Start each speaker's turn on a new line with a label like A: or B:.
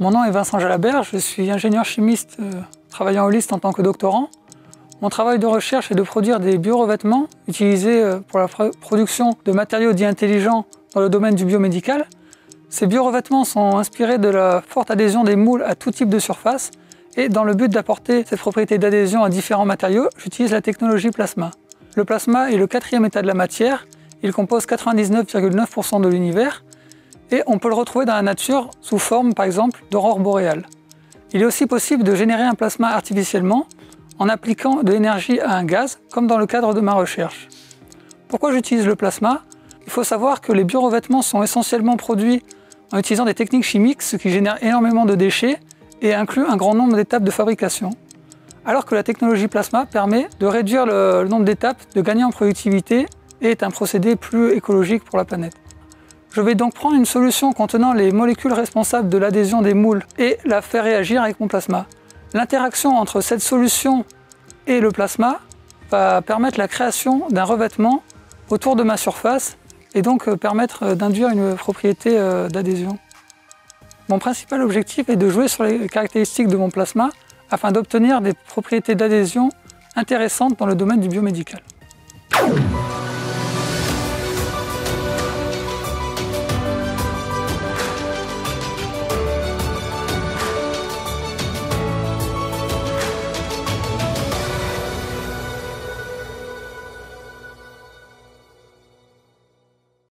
A: Mon nom est Vincent Jalabert, je suis ingénieur chimiste travaillant au LIST en tant que doctorant. Mon travail de recherche est de produire des biorevêtements utilisés pour la production de matériaux dits intelligents dans le domaine du biomédical. Ces biorevêtements sont inspirés de la forte adhésion des moules à tout type de surface et dans le but d'apporter cette propriété d'adhésion à différents matériaux, j'utilise la technologie plasma. Le plasma est le quatrième état de la matière, il compose 99,9% de l'univers et on peut le retrouver dans la nature sous forme par exemple d'aurore boréale. Il est aussi possible de générer un plasma artificiellement en appliquant de l'énergie à un gaz, comme dans le cadre de ma recherche. Pourquoi j'utilise le plasma? Il faut savoir que les biorevêtements sont essentiellement produits en utilisant des techniques chimiques, ce qui génère énormément de déchets et inclut un grand nombre d'étapes de fabrication. Alors que la technologie plasma permet de réduire le nombre d'étapes, de gagner en productivité et est un procédé plus écologique pour la planète. Je vais donc prendre une solution contenant les molécules responsables de l'adhésion des moules et la faire réagir avec mon plasma. L'interaction entre cette solution et le plasma va permettre la création d'un revêtement autour de ma surface et donc permettre d'induire une propriété d'adhésion. Mon principal objectif est de jouer sur les caractéristiques de mon plasma afin d'obtenir des propriétés d'adhésion intéressantes dans le domaine du biomédical.